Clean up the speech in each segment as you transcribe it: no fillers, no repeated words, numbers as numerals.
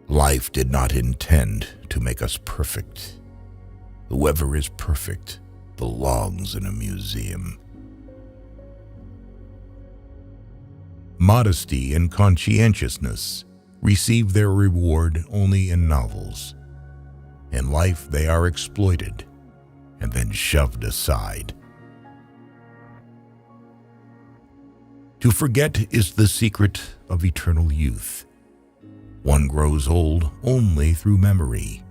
Life did not intend to make us perfect. Whoever is perfect belongs in a museum. Modesty and conscientiousness receive their reward only in novels. In life, they are exploited and then shoved aside. To forget is the secret of eternal youth. One grows old only through memory.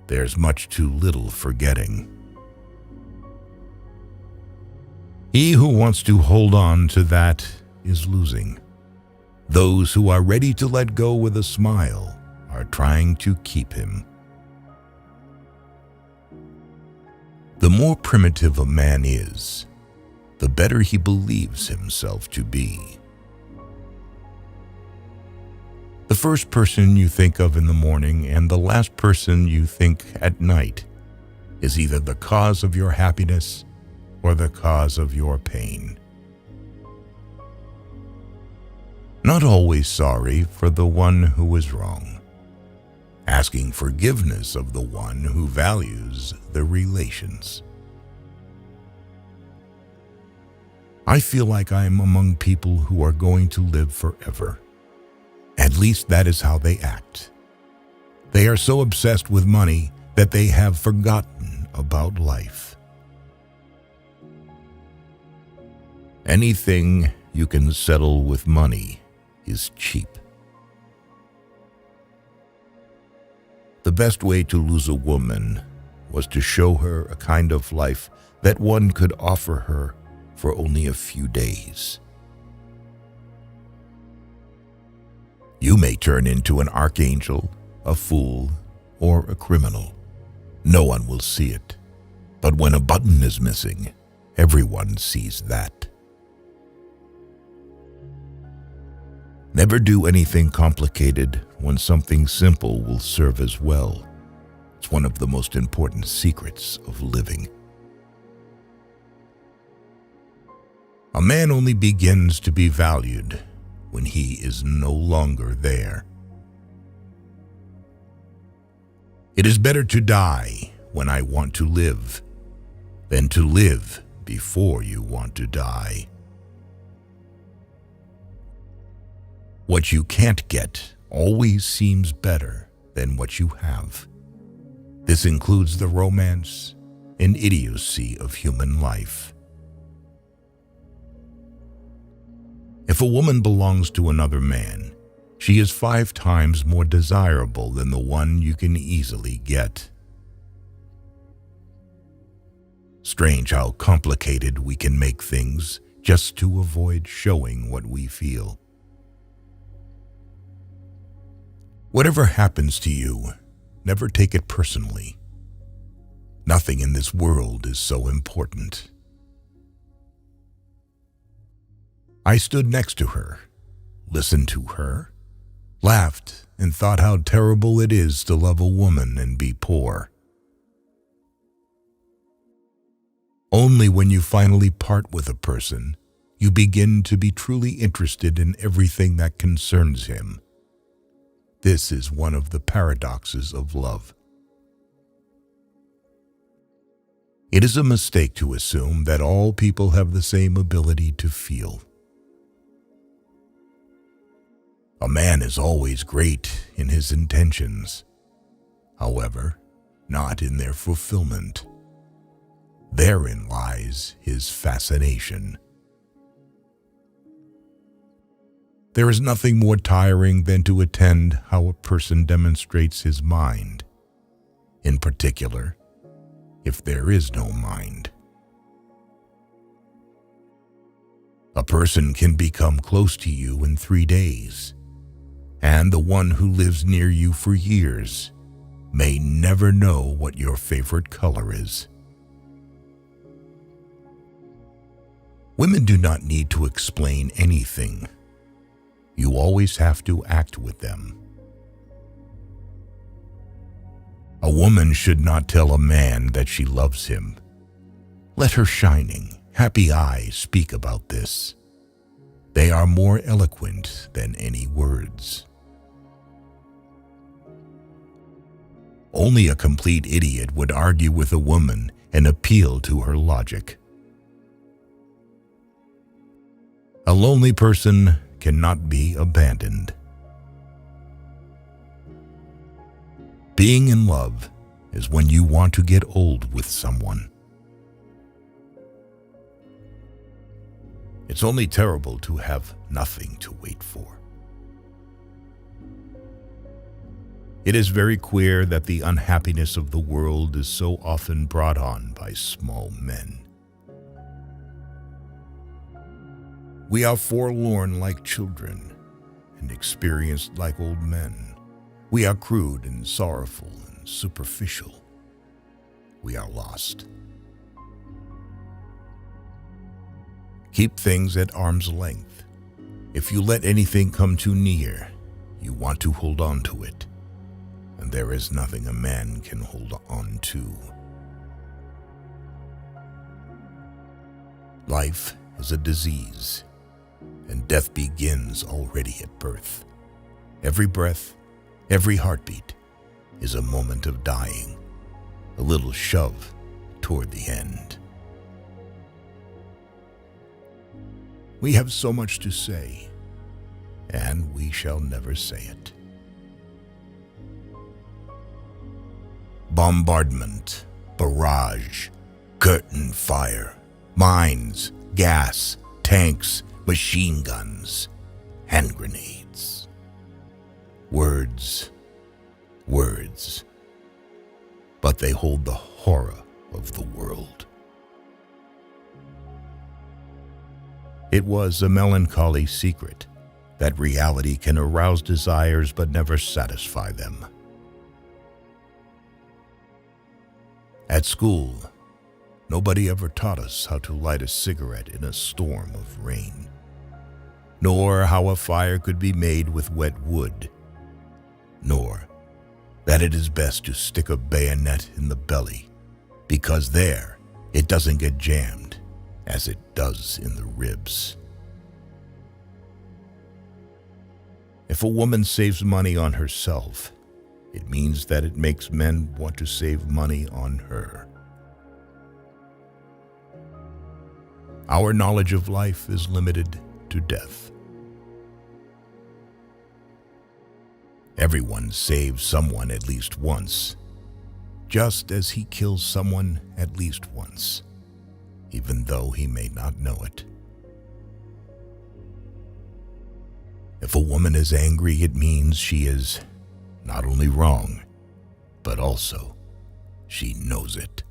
There's much too little forgetting. He who wants to hold on to that is losing. Those who are ready to let go with a smile are trying to keep him. The more primitive a man is, the better he believes himself to be. The first person you think of in the morning and the last person you think at night is either the cause of your happiness or the cause of your pain. Not always sorry for the one who is wrong, asking forgiveness of the one who values the relations. I feel like I'm among people who are going to live forever. At least that is how they act. They are so obsessed with money that they have forgotten about life. Anything you can settle with money is cheap. The best way to lose a woman was to show her a kind of life that one could offer her for only a few days. You may turn into an archangel, a fool, or a criminal. No one will see it. But when a button is missing, everyone sees that. Never do anything complicated when something simple will serve as well. It's one of the most important secrets of living. A man only begins to be valued when he is no longer there. It is better to die when I want to live than to live before you want to die. What you can't get always seems better than what you have. This includes the romance and idiocy of human life. If a woman belongs to another man, she is 5 times more desirable than the one you can easily get. Strange how complicated we can make things just to avoid showing what we feel. Whatever happens to you, never take it personally. Nothing in this world is so important. I stood next to her, listened to her, laughed, and thought how terrible it is to love a woman and be poor. Only when you finally part with a person, you begin to be truly interested in everything that concerns him. This is one of the paradoxes of love. It is a mistake to assume that all people have the same ability to feel. A man is always great in his intentions, however, not in their fulfillment. Therein lies his fascination. There is nothing more tiring than to attend how a person demonstrates his mind, in particular, if there is no mind. A person can become close to you in 3 days, and the one who lives near you for years may never know what your favorite color is. Women do not need to explain anything. You always have to act with them. A woman should not tell a man that she loves him. Let her shining, happy eyes speak about this. They are more eloquent than any words. Only a complete idiot would argue with a woman and appeal to her logic. A lonely person cannot be abandoned. Being in love is when you want to get old with someone. It's only terrible to have nothing to wait for. It is very queer that the unhappiness of the world is so often brought on by small men. We are forlorn like children and experienced like old men. We are crude and sorrowful and superficial. We are lost. Keep things at arm's length. If you let anything come too near, you want to hold on to it. And there is nothing a man can hold on to. Life is a disease, and death begins already at birth. Every breath, every heartbeat is a moment of dying, a little shove toward the end. We have so much to say, and we shall never say it. Bombardment, barrage, curtain fire, mines, gas, tanks, machine guns, hand grenades. Words, words, but they hold the horror of the world. It was a melancholy secret that reality can arouse desires but never satisfy them. At school, nobody ever taught us how to light a cigarette in a storm of rain, nor how a fire could be made with wet wood, nor that it is best to stick a bayonet in the belly, because there it doesn't get jammed as it does in the ribs. If a woman saves money on herself, it means that it makes men want to save money on her. Our knowledge of life is limited to death. Everyone saves someone at least once, just as he kills someone at least once, even though he may not know it. If a woman is angry, it means she is not only wrong, but also she knows it.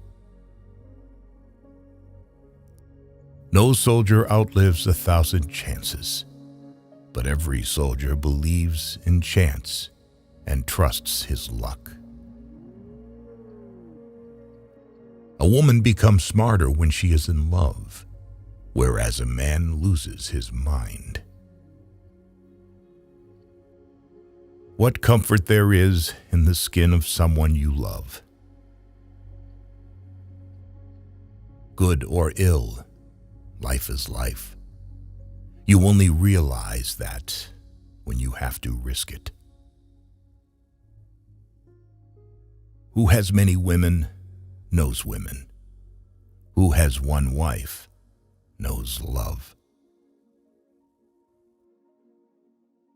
No soldier outlives 1,000 chances, but every soldier believes in chance and trusts his luck. A woman becomes smarter when she is in love, whereas a man loses his mind. What comfort there is in the skin of someone you love. Good or ill, life is life. You only realize that when you have to risk it. Who has many women knows women. Who has one wife knows love.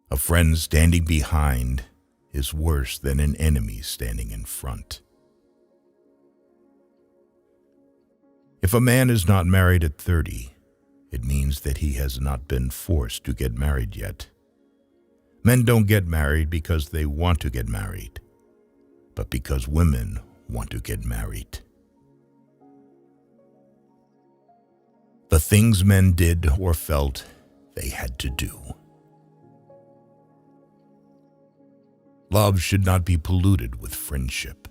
A friend standing behind is worse than an enemy standing in front. If a man is not married at 30, it means that he has not been forced to get married yet. Men don't get married because they want to get married, but because women want to get married. The things men did or felt they had to do. Love should not be polluted with friendship.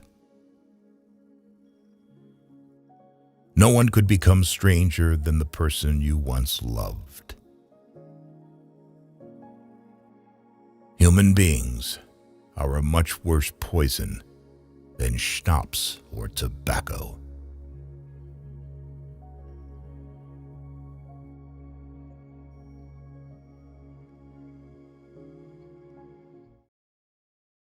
No one could become stranger than the person you once loved. Human beings are a much worse poison than schnapps or tobacco.